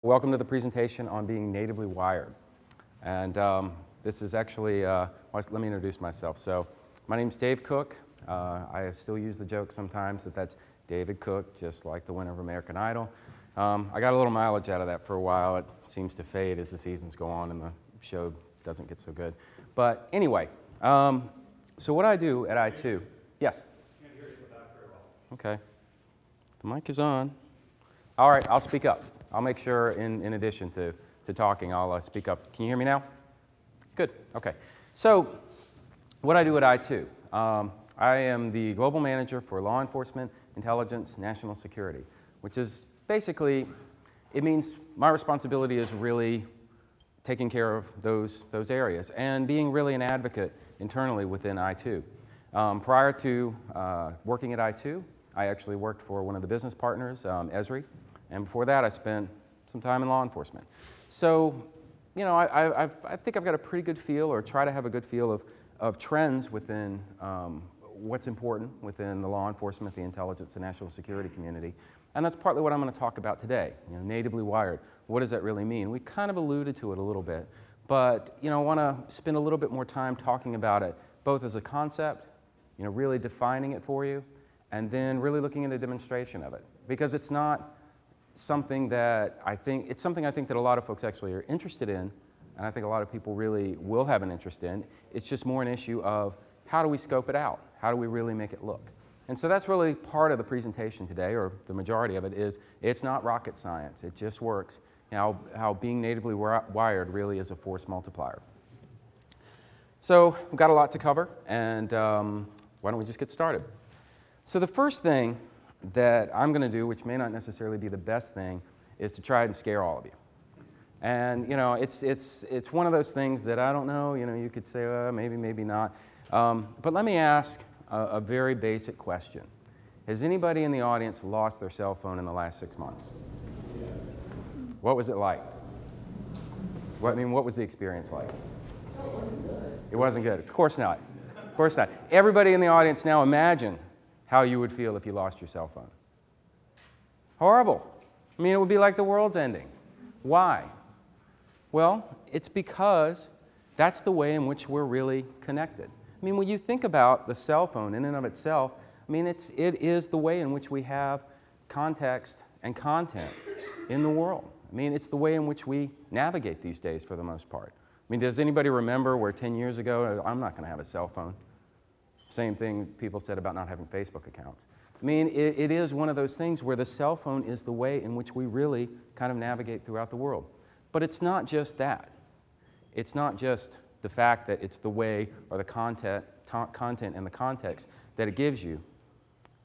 Welcome to the presentation on being natively wired. And this is actually, let me introduce myself. So my name's Dave Cook. I still use the joke sometimes that that's David Cook, just like the winner of American Idol. I got a little mileage out of that for a while. It seems to fade as the seasons go on and the show doesn't get so good. But anyway, so what I do at I2, yes? Can't hear you without very well. Okay. The mic is on. All right, I'll speak up. I'll make sure, in addition to talking, I'll speak up. Can you hear me now? Good, okay. So, what I do at I2, I am the global manager for law enforcement, intelligence, national security, which is basically, it means my responsibility is really taking care of those areas and being really an advocate internally within I2. Prior to working at I2, I actually worked for one of the business partners, Esri. And before that, I spent some time in law enforcement. So, you know, I think I've got a pretty good feel, or try to have a good feel of trends within what's important within the law enforcement, the intelligence, and national security community. And that's partly what I'm going to talk about today. You know, natively wired. What does that really mean? We kind of alluded to it a little bit, but you know, I want to spend a little bit more time talking about it, both as a concept, you know, really defining it for you, and then really looking at a demonstration of it, because it's not something that it's something I think that a lot of folks actually are interested in, and I think a lot of people really will have an interest in. It's just more an issue of how do we scope it out? How do we really make it look? And so that's really part of the presentation today, or the majority of it is, it's not rocket science. It just works. You know, how being natively wired really is a force multiplier. So we've got a lot to cover, and why don't we just get started? So the first thing that I'm going to do, which may not necessarily be the best thing, is to try and scare all of you. And you know, it's one of those things that I don't know. You know, you could say maybe, maybe not. But let me ask a very basic question: has anybody in the audience lost their cell phone in the last 6 months? Yeah. What was it like? What was the experience like? It wasn't good. It wasn't good. Of course not. Of course not. Everybody in the audience now, imagine how you would feel if you lost your cell phone. Horrible. I mean, it would be like the world's ending. Why? Well, it's because that's the way in which we're really connected. I mean, when you think about the cell phone in and of itself, I mean, it is the way in which we have context and content in the world. I mean, it's the way in which we navigate these days for the most part. I mean, does anybody remember where 10 years ago, I'm not going to have a cell phone? Same thing people said about not having Facebook accounts. I mean, it is one of those things where the cell phone is the way in which we really kind of navigate throughout the world. But it's not just that. It's not just the fact that it's the way or the content and the context that it gives you.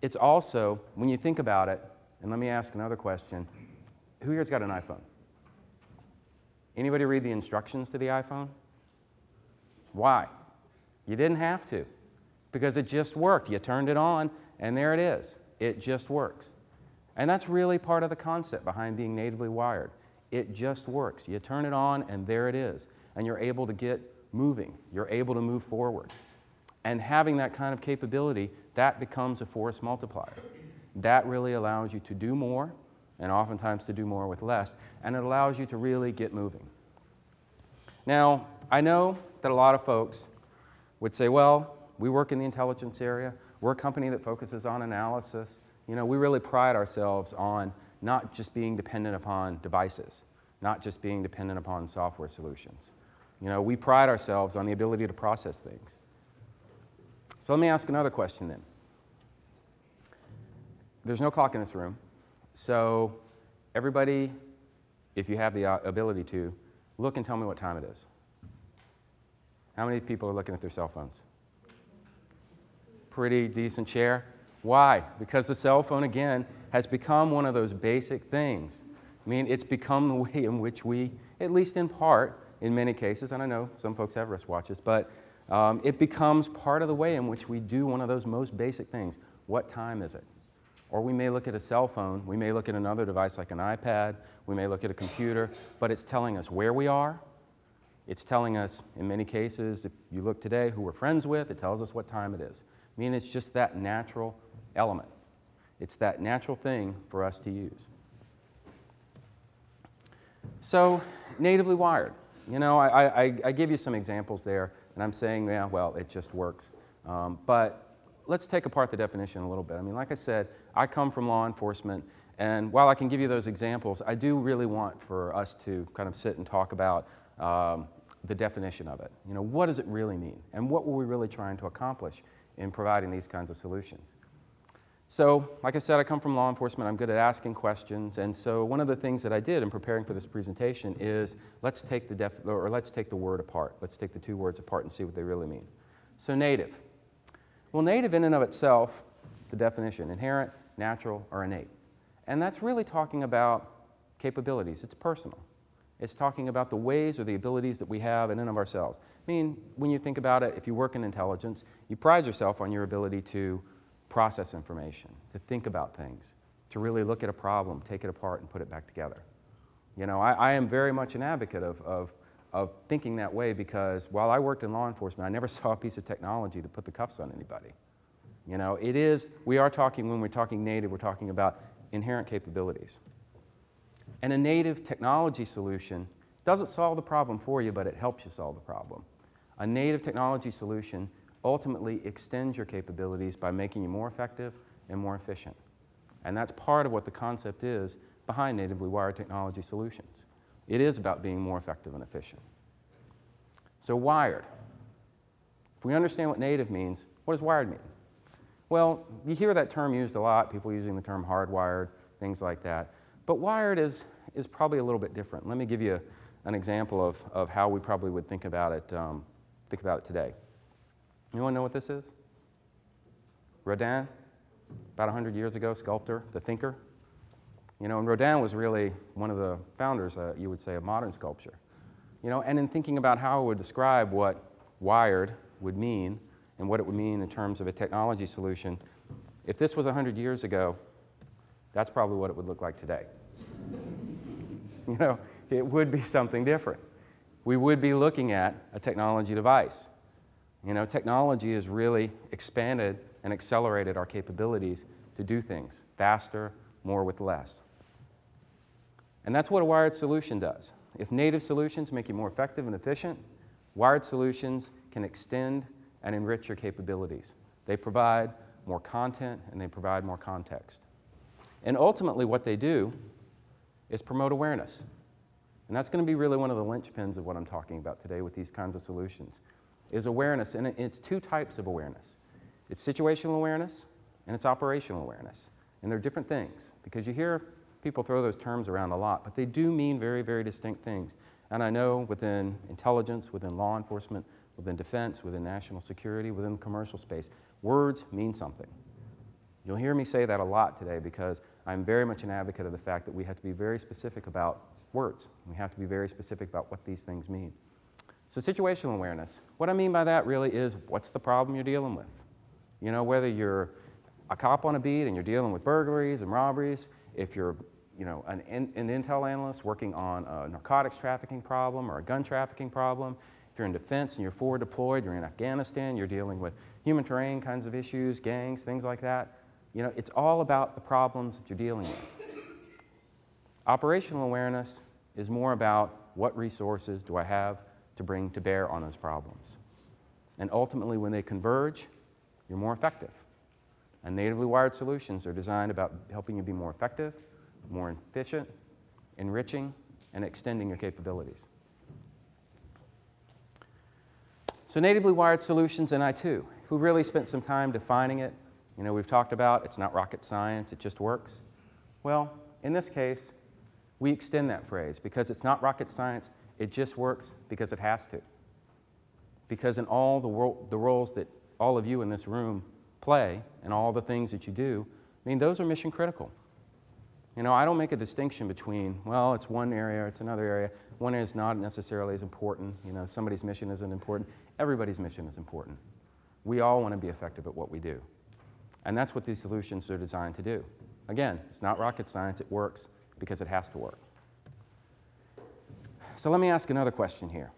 It's also, when you think about it, and let me ask another question, who here's got an iPhone? Anybody read the instructions to the iPhone? Why? You didn't have to. Because it just worked. You turned it on, and there it is. It just works. And that's really part of the concept behind being natively wired. It just works. You turn it on, and there it is. And you're able to get moving. You're able to move forward. And having that kind of capability, that becomes a force multiplier. That really allows you to do more, and oftentimes to do more with less, and it allows you to really get moving. Now, I know that a lot of folks would say, well, we work in the intelligence area. We're a company that focuses on analysis. You know, we really pride ourselves on not just being dependent upon devices, not just being dependent upon software solutions. You know, we pride ourselves on the ability to process things. So let me ask another question then. There's no clock in this room, so everybody, if you have the ability to, look and tell me what time it is. How many people are looking at their cell phones? Pretty decent share. Why? Because the cell phone, again, has become one of those basic things. I mean, it's become the way in which we, at least in part, in many cases, and I know some folks have wristwatches, but it becomes part of the way in which we do one of those most basic things. What time is it? Or we may look at a cell phone, we may look at another device like an iPad, we may look at a computer, but it's telling us where we are. It's telling us, in many cases, if you look today, who we're friends with, it tells us what time it is. I mean, it's just that natural element. It's that natural thing for us to use. So natively wired. You know, I give you some examples there, and I'm saying, yeah, well, it just works. But let's take apart the definition a little bit. I mean, like I said, I come from law enforcement, and while I can give you those examples, I do really want for us to kind of sit and talk about the definition of it. You know, what does it really mean? And what were we really trying to accomplish in providing these kinds of solutions? So, like I said, I come from law enforcement. I'm good at asking questions. And so one of the things that I did in preparing for this presentation is let's take the word apart. Let's take the two words apart and see what they really mean. So native. Well, native in and of itself, the definition, inherent, natural, or innate. And that's really talking about capabilities. It's personal. It's talking about the ways or the abilities that we have in and of ourselves. I mean, when you think about it, if you work in intelligence, you pride yourself on your ability to process information, to think about things, to really look at a problem, take it apart, and put it back together. You know, I am very much an advocate of thinking that way because while I worked in law enforcement, I never saw a piece of technology that put the cuffs on anybody. You know, we are talking, when we're talking native, we're talking about inherent capabilities. And a native technology solution doesn't solve the problem for you, but it helps you solve the problem. A native technology solution ultimately extends your capabilities by making you more effective and more efficient. And that's part of what the concept is behind natively wired technology solutions. It is about being more effective and efficient. So wired. If we understand what native means, what does wired mean? Well, you hear that term used a lot, people using the term hardwired, things like that. But wired is probably a little bit different. Let me give you an example of how we probably would think about it today. Anyone know what this is? Rodin, about 100 years ago, sculptor, the thinker. You know, and Rodin was really one of the founders, you would say, of modern sculpture. You know, and in thinking about how I would describe what wired would mean and what it would mean in terms of a technology solution, if this was 100 years ago, that's probably what it would look like today. You know, it would be something different. We would be looking at a technology device. You know, technology has really expanded and accelerated our capabilities to do things faster, more with less. And that's what a wired solution does. If native solutions make you more effective and efficient, wired solutions can extend and enrich your capabilities. They provide more content and they provide more context. And ultimately what they do is promote awareness. And that's going to be really one of the linchpins of what I'm talking about today with these kinds of solutions, is awareness. And it's two types of awareness. It's situational awareness and it's operational awareness. And they're different things because you hear people throw those terms around a lot, but they do mean very, very distinct things. And I know within intelligence, within law enforcement, within defense, within national security, within the commercial space, words mean something. You'll hear me say that a lot today because I'm very much an advocate of the fact that we have to be very specific about words. We have to be very specific about what these things mean. So situational awareness, what I mean by that really is what's the problem you're dealing with? You know, whether you're a cop on a beat and you're dealing with burglaries and robberies, if you're an intel analyst working on a narcotics trafficking problem or a gun trafficking problem, if you're in defense and you're forward deployed, you're in Afghanistan, you're dealing with human terrain kinds of issues, gangs, things like that. You know, it's all about the problems that you're dealing with. Operational awareness is more about what resources do I have to bring to bear on those problems. And ultimately, when they converge, you're more effective. And natively wired solutions are designed about helping you be more effective, more efficient, enriching, and extending your capabilities. So natively wired solutions in I2, if we really spent some time defining it, you know, we've talked about it's not rocket science, it just works. Well, in this case, we extend that phrase because it's not rocket science, it just works because it has to. Because in all the roles that all of you in this room play and all the things that you do, I mean, those are mission critical. You know, I don't make a distinction between, well, it's one area, it's another area. One area is not necessarily as important. You know, somebody's mission isn't important. Everybody's mission is important. We all want to be effective at what we do. And that's what these solutions are designed to do. Again, it's not rocket science, it works because it has to work. So let me ask another question here.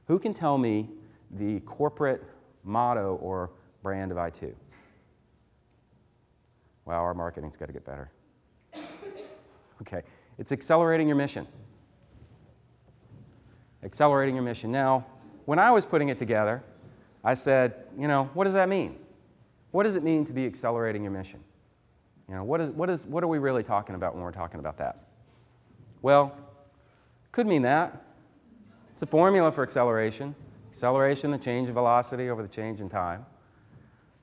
Who can tell me the corporate motto or brand of I2? Wow, our marketing's got to get better. Okay, it's accelerating your mission. Accelerating your mission. Now, when I was putting it together, I said, you know, what does that mean? What does it mean to be accelerating your mission? You know, what are we really talking about when we're talking about that? Well, could mean that. It's the formula for acceleration. Acceleration, the change in velocity over the change in time.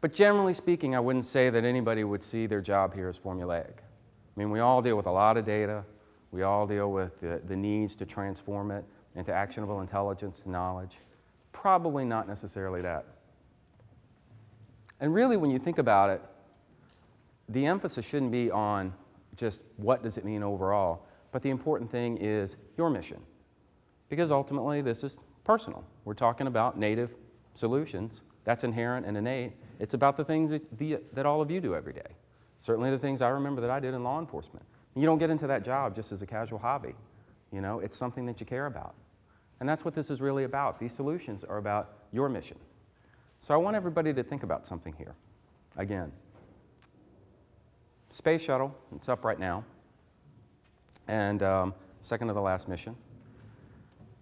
But generally speaking, I wouldn't say that anybody would see their job here as formulaic. I mean, we all deal with a lot of data. We all deal with the needs to transform it into actionable intelligence and knowledge. Probably not necessarily that. And really, when you think about it, the emphasis shouldn't be on just what does it mean overall, but the important thing is your mission. Because ultimately, this is personal. We're talking about native solutions. That's inherent and innate. It's about the things that all of you do every day. Certainly the things I remember that I did in law enforcement. You don't get into that job just as a casual hobby. You know, it's something that you care about. And that's what this is really about. These solutions are about your mission. So I want everybody to think about something here. Again, Space Shuttle, it's up right now, and second to the last mission.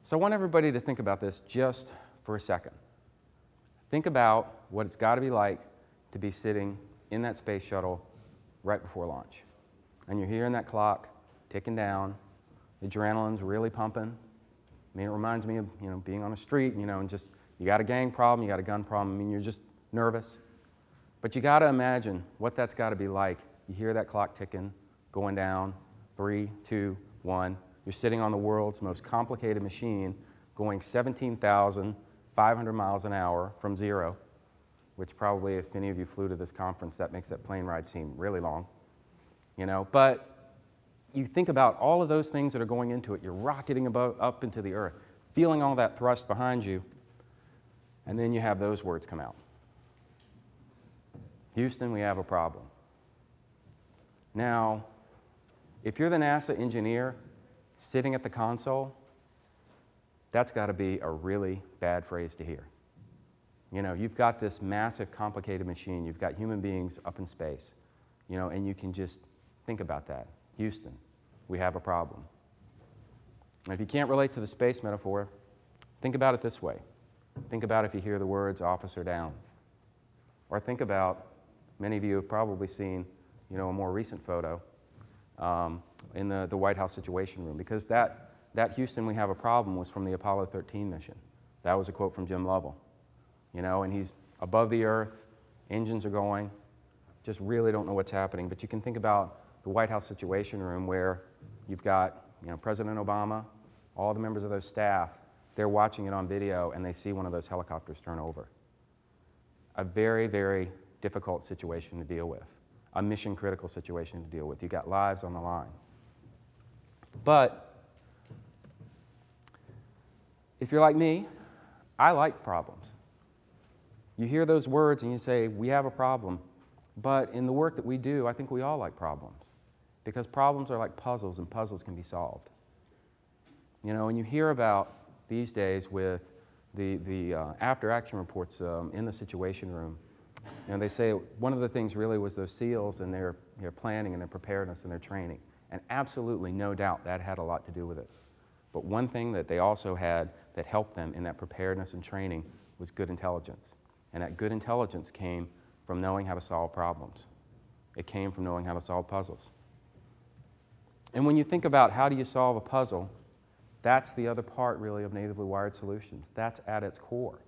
So I want everybody to think about this just for a second. Think about what it's got to be like to be sitting in that space shuttle right before launch. And you're hearing that clock ticking down, the adrenaline's really pumping. I mean, it reminds me of, you know, being on a street, you know, and just, you got a gang problem, you got a gun problem, I mean, you're just nervous. But you got to imagine what that's got to be like. You hear that clock ticking, going down, 3, 2, 1. You're sitting on the world's most complicated machine, going 17,500 miles an hour from 0, which probably, if any of you flew to this conference, that makes that plane ride seem really long. You know, but you think about all of those things that are going into it. You're rocketing up into the earth, feeling all that thrust behind you, and then you have those words come out. Houston, we have a problem. Now, if you're the NASA engineer sitting at the console, that's got to be a really bad phrase to hear. You know, you've got this massive, complicated machine. You've got human beings up in space, you know, and you can just think about that. Houston, we have a problem. And if you can't relate to the space metaphor, think about it this way. Think about if you hear the words officer down. Or think about, many of you have probably seen, you know, a more recent photo in the White House Situation Room, because that Houston, we have a problem was from the Apollo 13 mission. That was a quote from Jim Lovell. You know, and he's above the earth, engines are going, just really don't know what's happening. But you can think about the White House Situation Room where you've got, you know, President Obama, all the members of those staff, they're watching it on video and they see one of those helicopters turn over. A very, very difficult situation to deal with, a mission critical situation to deal with. You've got lives on the line. But if you're like me, I like problems. You hear those words and you say, we have a problem. But in the work that we do, I think we all like problems. Because problems are like puzzles, and puzzles can be solved. You know, and you hear about these days with the after-action reports in the Situation Room. You know, they say one of the things really was those SEALs and their planning and their preparedness and their training. And absolutely, no doubt, that had a lot to do with it. But one thing that they also had that helped them in that preparedness and training was good intelligence. And that good intelligence came from knowing how to solve problems. It came from knowing how to solve puzzles. And when you think about how do you solve a puzzle, that's the other part, really, of natively wired solutions. That's at its core.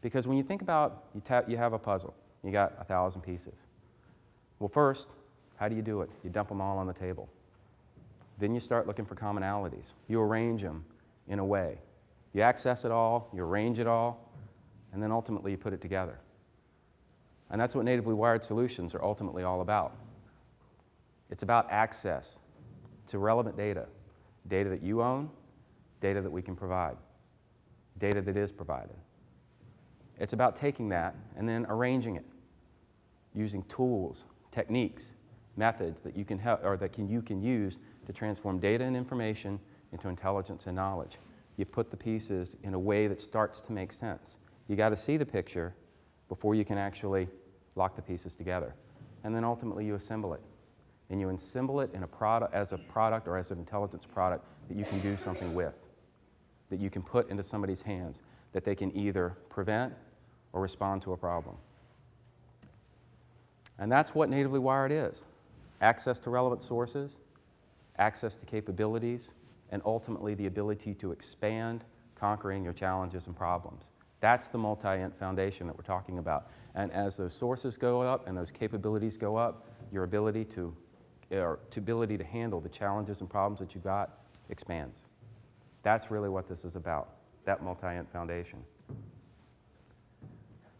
Because when you think about, you have a puzzle. You got 1,000 pieces. Well, first, how do you do it? You dump them all on the table. Then you start looking for commonalities. You arrange them in a way. You access it all, you arrange it all, and then ultimately you put it together. And that's what natively wired solutions are ultimately all about. It's about access to relevant data. Data that you own, data that we can provide, data that is provided. It's about taking that and then arranging it, using tools, techniques, methods that you can help, or that you can use to transform data and information into intelligence and knowledge. You put the pieces in a way that starts to make sense. You got to see the picture before you can actually lock the pieces together. And then ultimately you assemble it. And you assemble it in a product, as a product or as an intelligence product that you can do something with. that you can put into somebody's hands that they can either prevent or respond to a problem. And that's what natively wired is. Access to relevant sources, access to capabilities, and ultimately the ability to expand, conquering your challenges and problems. That's the multi-int foundation that we're talking about. And as those sources go up and those capabilities go up, your ability to handle the challenges and problems that you've got expands. That's really what this is about, that multi-int foundation.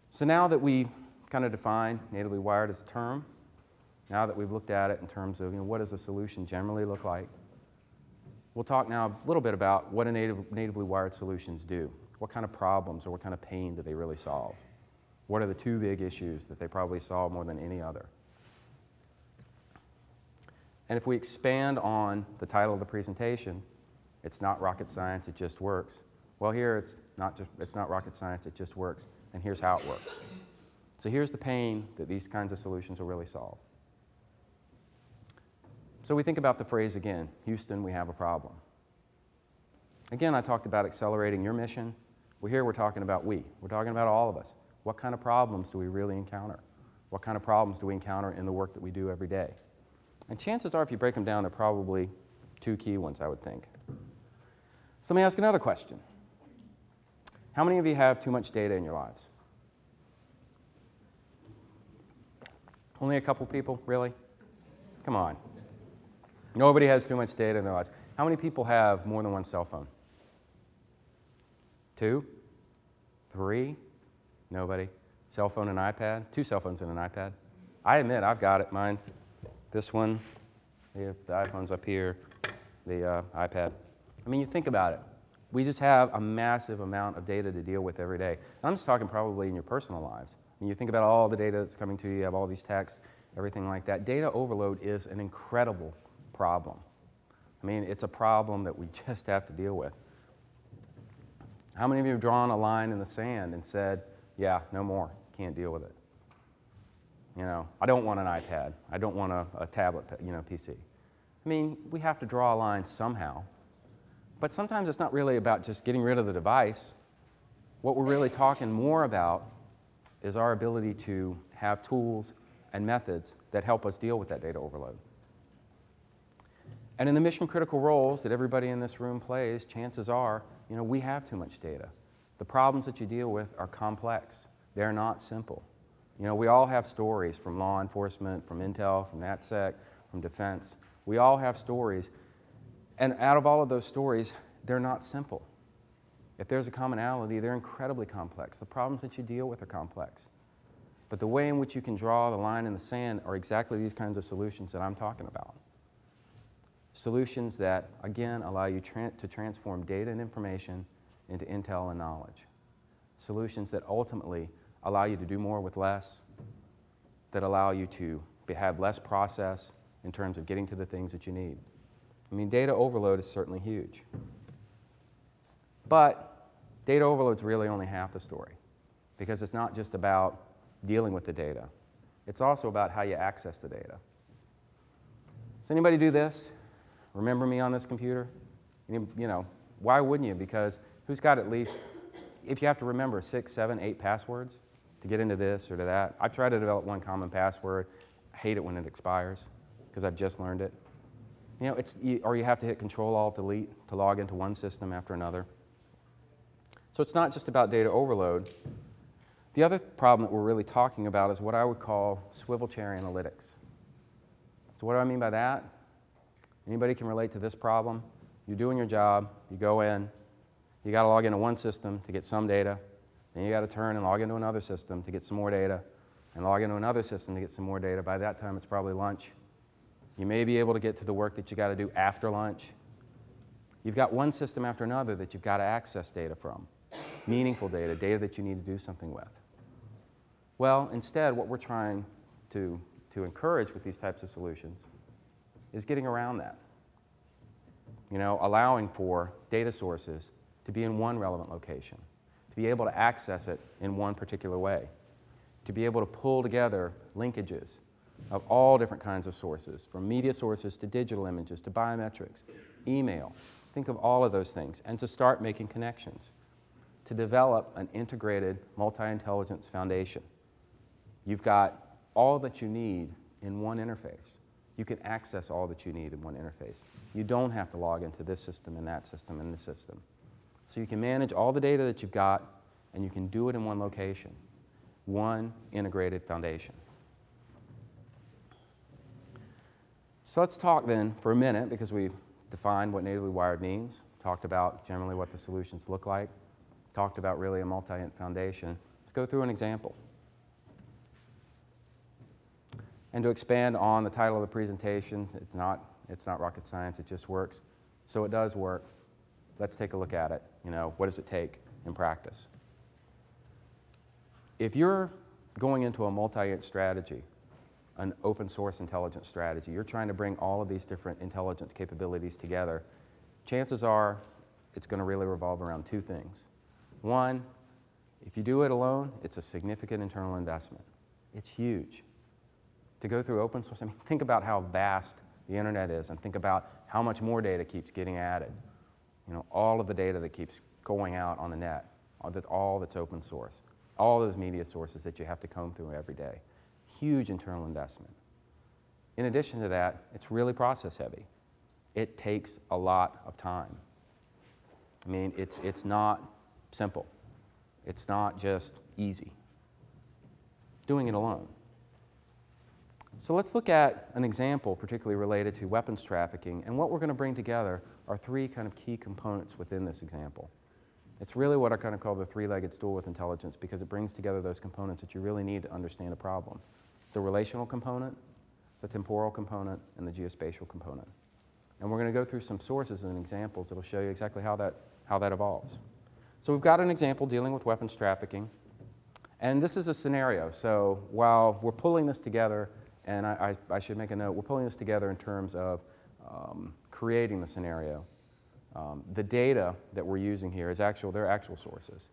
So now that we kind of define natively wired as a term, now that we've looked at it in terms of what does a solution generally look like, we'll talk now a little bit about what natively wired solutions do. What kind of problems or what kind of pain do they really solve? What are the two big issues that they probably solve more than any other? And if we expand on the title of the presentation, it's not rocket science, it just works. Well, here it's not rocket science, it just works, and here's how it works. So here's the pain that these kinds of solutions will really solve. So we think about the phrase again, Houston, we have a problem. Again, I talked about accelerating your mission. Well, here we're talking about we. We're talking about all of us. What kind of problems do we really encounter? What kind of problems do we encounter in the work that we do every day? And chances are, if you break them down, they're probably two key ones, I would think. So let me ask another question. How many of you have too much data in your lives? Only a couple people, really? Come on. Nobody has too much data in their lives. How many people have more than one cell phone? 2? 3? Nobody. Cell phone and iPad? 2 cell phones and an iPad? I admit, I've got it. Mine, this one, the iPhone's up here, the iPad. I mean, you think about it. We just have a massive amount of data to deal with every day. And I'm just talking probably in your personal lives. When you think about all the data that's coming to you, you have all these texts, everything like that. Data overload is an incredible problem. I mean, it's a problem that we just have to deal with. How many of you have drawn a line in the sand and said, yeah, no more, can't deal with it? You know, I don't want an iPad. I don't want a tablet, PC. I mean, we have to draw a line somehow. But sometimes it's not really about just getting rid of the device. What we're really talking more about is our ability to have tools and methods that help us deal with that data overload. And in the mission-critical roles that everybody in this room plays, chances are, we have too much data. The problems that you deal with are complex. They're not simple. We all have stories from law enforcement, from Intel, from NatSec, from defense. We all have stories. And out of all of those stories, they're not simple. If there's a commonality, they're incredibly complex. The problems that you deal with are complex. But the way in which you can draw the line in the sand are exactly these kinds of solutions that I'm talking about. Solutions that, again, allow you to transform data and information into intel and knowledge. Solutions that ultimately allow you to do more with less, that allow you to have less process in terms of getting to the things that you need. I mean, data overload is certainly huge. But data overload is really only half the story, because it's not just about dealing with the data. It's also about how you access the data. Does anybody do this? Remember me on this computer? Why wouldn't you? Because who's got at least, if you have to remember 6, 7, 8 passwords to get into this or to that. I've tried to develop one common password. I hate it when it expires because I've just learned it. Or you have to hit Control-Alt-Delete to log into one system after another. So it's not just about data overload. The other problem that we're really talking about is what I would call swivel chair analytics. So what do I mean by that? Anybody can relate to this problem? You're doing your job, you go in, you got to log into one system to get some data, then you got to turn and log into another system to get some more data, and log into another system to get some more data. By that time, it's probably lunch. You may be able to get to the work that you got to do after lunch. You've got one system after another that you've got to access data from, meaningful data, data that you need to do something with. Well, instead, what we're trying to encourage with these types of solutions is getting around that. Allowing for data sources to be in one relevant location, to be able to access it in one particular way, to be able to pull together linkages of all different kinds of sources, from media sources to digital images to biometrics, email, Think of all of those things, and to start making connections, to develop an integrated multi-intelligence foundation. You've got all that you need in one interface. You can access all that you need in one interface. You don't have to log into this system and that system and this system. So you can manage all the data that you've got, and you can do it in one location, one integrated foundation. So let's talk then for a minute, because we've defined what natively wired means, talked about generally what the solutions look like, talked about really a multi-int foundation. Let's go through an example. And to expand on the title of the presentation, it's not rocket science, it just works. So it does work. Let's take a look at it. You know, what does it take in practice? If you're going into a multi-int strategy, an open source intelligence strategy, you're trying to bring all of these different intelligence capabilities together, chances are it's going to really revolve around two things. One, if you do it alone, it's a significant internal investment. It's huge. To go through open source, I mean, think about how vast the internet is, and think about how much more data keeps getting added. You know, all of the data that keeps going out on the net, all that's open source, all those media sources that you have to comb through every day. Huge internal investment. In addition to that, it's really process heavy. It takes a lot of time. I mean, it's not simple. It's not just easy. Doing it alone. So let's look at an example particularly related to weapons trafficking, and what we're going to bring together are three kind of key components within this example. It's really what I kind of call the three-legged stool with intelligence, because it brings together those components that you really need to understand a problem. The relational component, the temporal component, and the geospatial component. And we're going to go through some sources and examples that will show you exactly how that evolves. So we've got an example dealing with weapons trafficking, and this is a scenario. So while we're pulling this together, and I should make a note, we're pulling this together in terms of creating the scenario. The data that we're using here is they're actual sources.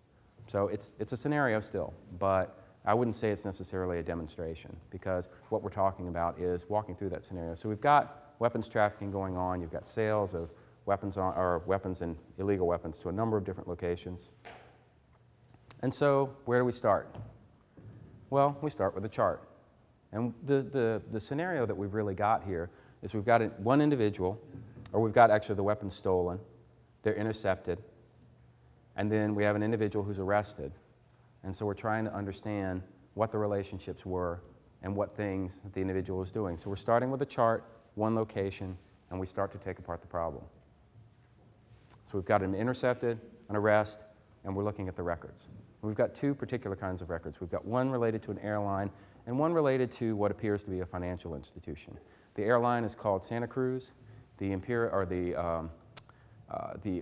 So it's a scenario still, but I wouldn't say it's necessarily a demonstration, because what we're talking about is walking through that scenario. So we've got weapons trafficking going on. You've got sales of weapons and illegal weapons to a number of different locations. And so where do we start? Well, we start with a chart. And the scenario that we've really got here is we've got one individual, or we've got actually the weapons stolen, they're intercepted, and then we have an individual who's arrested. And so we're trying to understand what the relationships were and what things the individual was doing. So we're starting with a chart, one location, and we start to take apart the problem. So we've got an intercepted, an arrest, and we're looking at the records. We've got two particular kinds of records. We've got one related to an airline and one related to what appears to be a financial institution. The airline is called Santa Cruz. The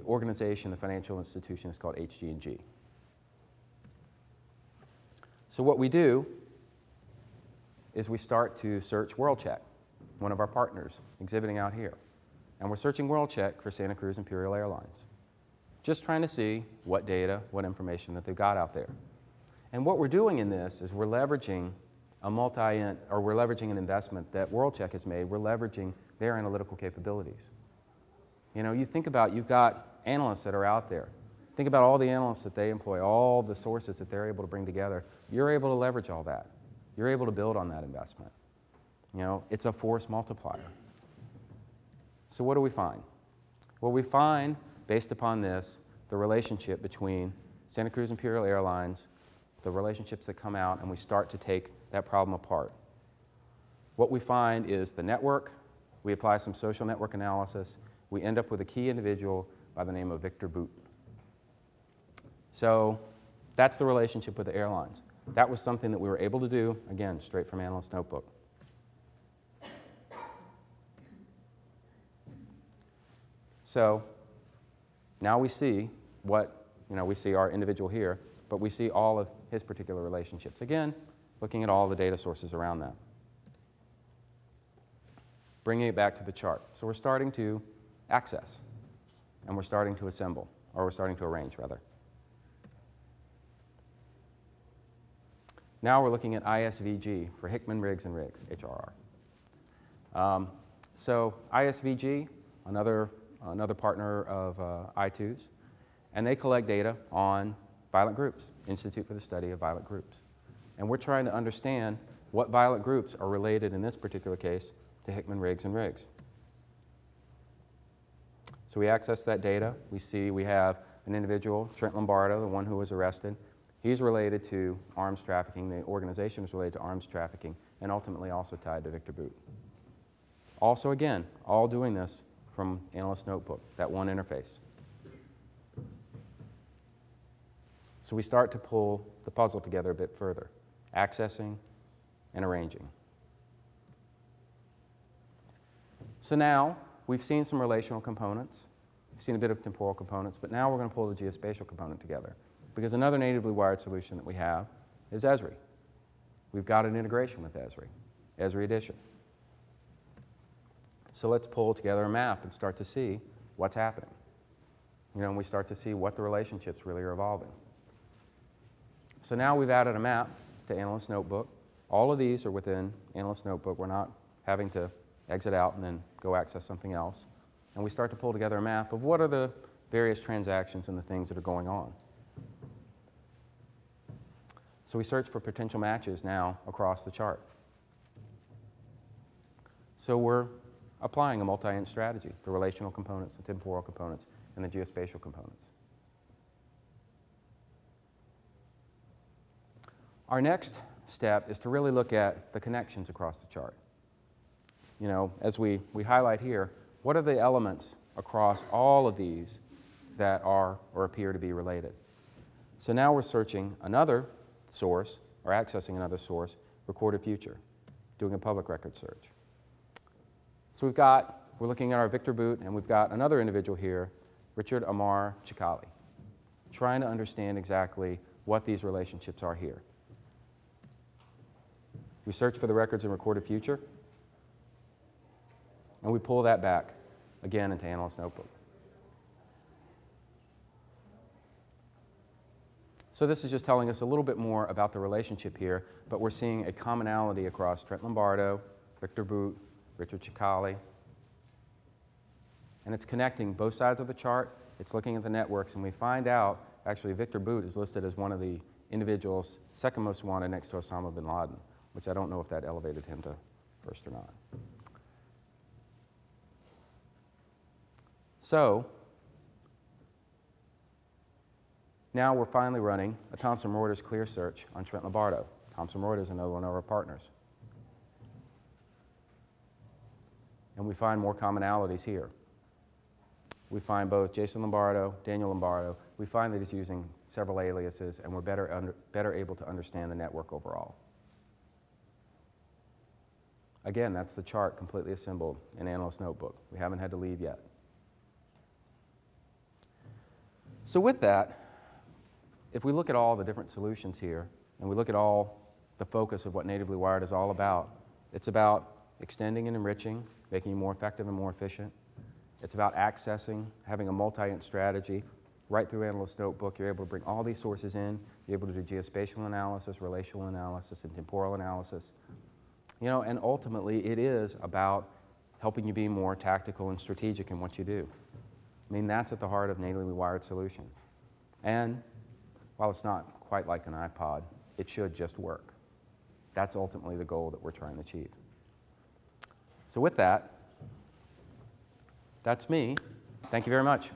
organization, the financial institution, is called HG&G. So what we do is we start to search WorldCheck, one of our partners exhibiting out here. And we're searching WorldCheck for Santa Cruz Imperial Airlines, just trying to see what data, what information that they've got out there. And what we're doing in this is we're leveraging we're leveraging an investment that WorldCheck has made. We're leveraging their analytical capabilities. You know, you think about, you've got analysts that are out there. Think about all the analysts that they employ, all the sources that they're able to bring together. You're able to leverage all that. You're able to build on that investment. You know, it's a force multiplier. So what do we find? Well, we find, based upon this, the relationship between Santa Cruz Imperial Airlines, the relationships that come out, and we start to take that problem apart. What we find is the network. We apply some social network analysis. We end up with a key individual by the name of Victor Boot. So that's the relationship with the airlines. That was something that we were able to do, again, straight from Analyst Notebook. So now we see we see our individual here, but we see all of his particular relationships. Again, looking at all the data sources around that. Bringing it back to the chart. So we're starting to access, and we're starting to assemble, or we're starting to arrange, rather. Now we're looking at ISVG for Hickman, Riggs, and Riggs, HRR. So ISVG, another another partner of I2's, and they collect data on violent groups, Institute for the Study of Violent Groups. And we're trying to understand what violent groups are related, in this particular case, to Hickman, Riggs, and Riggs. So we access that data. We see we have an individual, Trent Lombardo, the one who was arrested. He's related to arms trafficking. The organization is related to arms trafficking, and ultimately also tied to Victor Boot. Also, again, all doing this from Analyst Notebook, that one interface. So we start to pull the puzzle together a bit further, accessing and arranging. So now we've seen some relational components, we've seen a bit of temporal components, but now we're going to pull the geospatial component together, because another natively wired solution that we have is Esri. We've got an integration with Esri, Esri Edition. So let's pull together a map and start to see what's happening. You know, and we start to see what the relationships really are evolving. So now we've added a map to Analyst Notebook. All of these are within Analyst Notebook. We're not having to exit out and then go access something else. And we start to pull together a map of what are the various transactions and the things that are going on. So we search for potential matches now across the chart. So we're applying a multi-int strategy, the relational components, the temporal components, and the geospatial components. Our next step is to really look at the connections across the chart. You know, as we highlight here, what are the elements across all of these that are or appear to be related? So now we're searching another source, or accessing another source, recorded future, doing a public record search. So we're looking at our Victor Boot, and we've got another individual here, Richard Amar Chikali, trying to understand exactly what these relationships are here. We search for the records in recorded future, and we pull that back again into Analyst Notebook. So this is just telling us a little bit more about the relationship here, but we're seeing a commonality across Trent Lombardo, Victor Boot, Richard Chikali, and it's connecting both sides of the chart. It's looking at the networks, and we find out actually Victor Boot is listed as one of the individuals second most wanted next to Osama bin Laden, which I don't know if that elevated him to first or not. So now we're finally running a Thomson Reuters clear search on Trent Lombardo. Thomson Reuters is another one of our partners. And we find more commonalities here. We find both Jason Lombardo, Daniel Lombardo. We find that he's using several aliases, and we're better able to understand the network overall. Again, that's the chart completely assembled in Analyst Notebook. We haven't had to leave yet. So with that, if we look at all the different solutions here, and we look at all the focus of what Natively Wired is all about, it's about extending and enriching, making you more effective and more efficient. It's about accessing, having a multi-int strategy. Right through Analyst Notebook, you're able to bring all these sources in. You're able to do geospatial analysis, relational analysis, and temporal analysis. You know, and ultimately, it is about helping you be more tactical and strategic in what you do. I mean, that's at the heart of natively wired solutions. And while it's not quite like an iPod, it should just work. That's ultimately the goal that we're trying to achieve. So with that, that's me. Thank you very much.